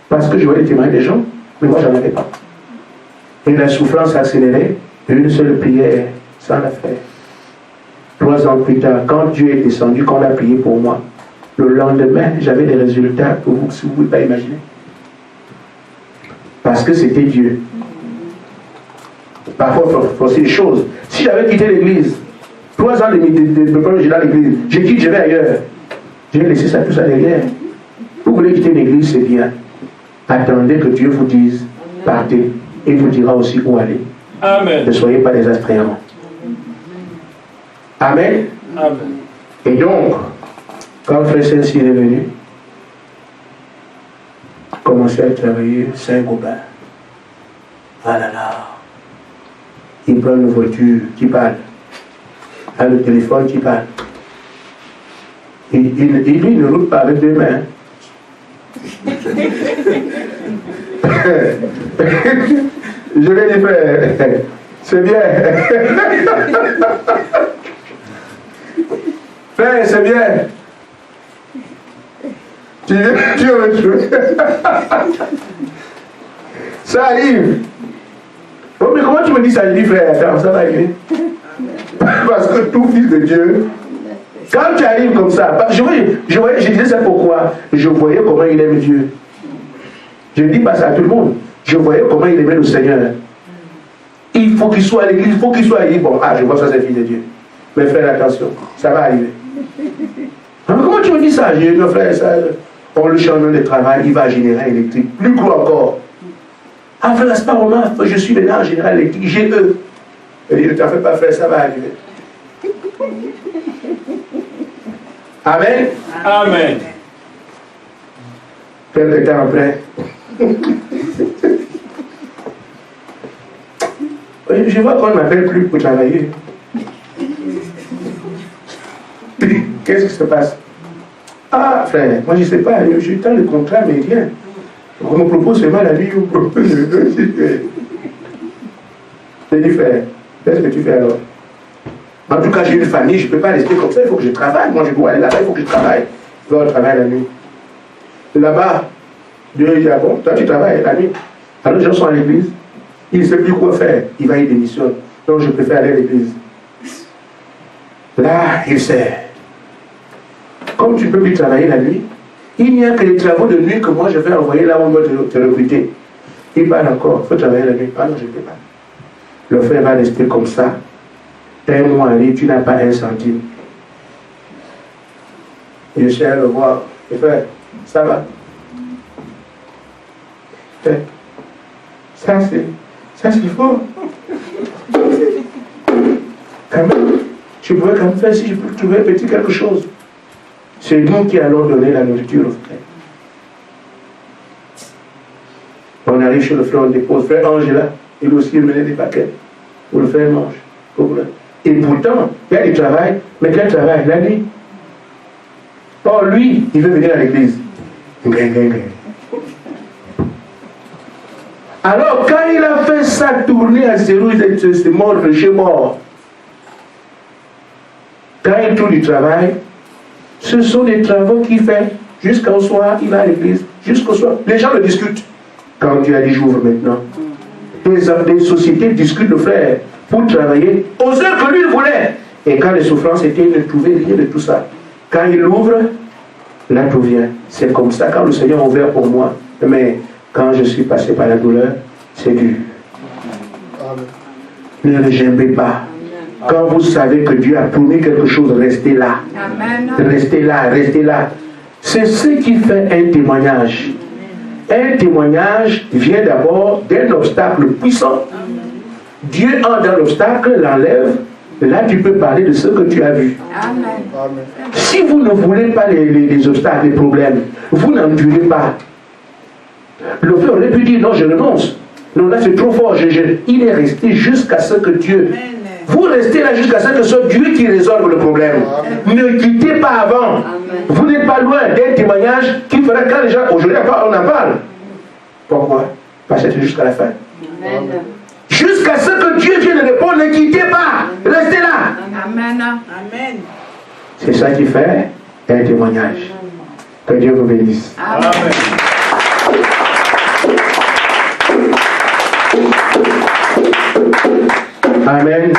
Parce que je vois les témoins des gens, mais moi je n'en avais pas. Et la souffrance s'accélérait, une seule prière, sans la faire. 3 ans plus tard, quand Dieu est descendu, quand on a prié pour moi, le lendemain, j'avais des résultats que vous ne pouvez pas imaginer. Parce que c'était Dieu. Parfois, il faut forcer les choses. Si j'avais quitté l'église, 3 ans de problème, j'ai dans l'église, je quitte, je vais ailleurs. J'ai laissé ça tout ça derrière. Vous voulez quitter l'église, c'est bien. Attendez que Dieu vous dise, partez. Et il vous dira aussi où aller. Amen. Ne soyez pas des astréants. Amen. Amen. Et donc, quand le frère Saint-Cyr est venu, commencer à travailler Saint-Gobain. Ah là là. Il prend une voiture qui parle. A le téléphone qui parle. Il ne roule pas avec 2 mains. Je lui ai dit, frère, c'est bien. Frère, c'est bien. Tu veux jouer. Ça arrive. Oh, mais comment tu me dis ça? Je dis, frère, attends, ça va arriver. Parce que tout fils de Dieu, quand tu arrives comme ça, je disais ça pourquoi? Je voyais comment il aime Dieu. Je ne dis pas ça à tout le monde. Je voyais comment il aimait le Seigneur. Il faut qu'il soit à l'église, il faut qu'il soit à l'église. Bon, je vois ça, c'est fils de Dieu. Mais frère, attention, ça va arriver. Mais comment tu me dis ça? J'ai dit, non, frère, ça, on le change de travail, il va à général électrique. Plus gros encore. Ah, frère, c'est pas vraiment, je suis maintenant en général électrique, j'ai eux. Il dit, ne t'en fais pas, frère, ça va arriver. Amen. Amen. Quelque temps après. Je vois qu'on ne m'appelle plus pour travailler. Qu'est-ce qui se passe? Ah, frère, moi je ne sais pas, j'ai tant le contrat, mais rien. On me propose seulement la nuit. J'ai dit, frère, qu'est-ce que tu fais alors? En tout cas, j'ai une famille, je ne peux pas rester comme ça, il faut que je travaille. Moi, je dois aller là-bas, il faut que je travaille. Je dois travailler la nuit. Là-bas, Dieu dit, ah bon, toi tu travailles la nuit. Alors les gens sont à l'église, il ne sait plus quoi faire, il va y démissionner. Donc je préfère aller à l'église. Là, il sait. Comme tu ne peux plus travailler la nuit, il n'y a que les travaux de nuit que moi je vais envoyer là où on va te recruter. Il parle encore, il faut travailler la nuit. Ah non, je ne peux pas. Le frère va rester comme ça. Un mois allé, tu n'as pas 1 centime. Je suis allé le voir. Et frère, ça va? Ça c'est fort. Quand même, je pourrais quand même faire si je peux trouver un petit quelque chose. C'est nous qui allons donner la nourriture au frère. On arrive chez le frère, on dépose. Frère Angela, il aussi menait des paquets pour le faire mange. Et pourtant, il y a du travail, mais quel travail? La nuit. Or, lui, il veut venir à l'église. Alors, quand il a fait sa tournée à Zéro, il s'est mort, le jeu mort. Quand il trouve du travail, ce sont des travaux qu'il fait. Jusqu'au soir, il va à l'église. Jusqu'au soir. Les gens le discutent. Quand Dieu a dit j'ouvre maintenant. Des sociétés discutent le frère pour travailler aux heures que lui il voulait. Et quand les souffrances étaient, il ne trouvait rien de tout ça. Quand il ouvre, là tout vient. C'est comme ça quand le Seigneur a ouvert pour moi. Mais quand je suis passé par la douleur, c'est dur. Ne le gênez pas. Quand vous savez que Dieu a promis quelque chose, restez là. Amen. Restez là, restez là. C'est ce qui fait un témoignage. Un témoignage vient d'abord d'un obstacle puissant. Dieu entre dans l'obstacle, l'enlève. Là, tu peux parler de ce que tu as vu. Amen. Si vous ne voulez pas les obstacles, les problèmes, vous n'endurez pas. Le frère aurait pu dire non, je renonce. Non, là c'est trop fort, il est resté jusqu'à ce que Dieu... Vous restez là jusqu'à ce que ce soit Dieu qui résolve le problème. Ne quittez pas avant. Vous n'êtes pas loin d'un témoignage qui fera quand les gens... Aujourd'hui, on en parle. Pourquoi? Parce que c'est jusqu'à la fin. Jusqu'à ce que Dieu vienne répondre, ne quittez pas. Restez là. Amen. Amen. C'est ça qui fait un témoignage. Que Dieu vous bénisse. Amen. Amen.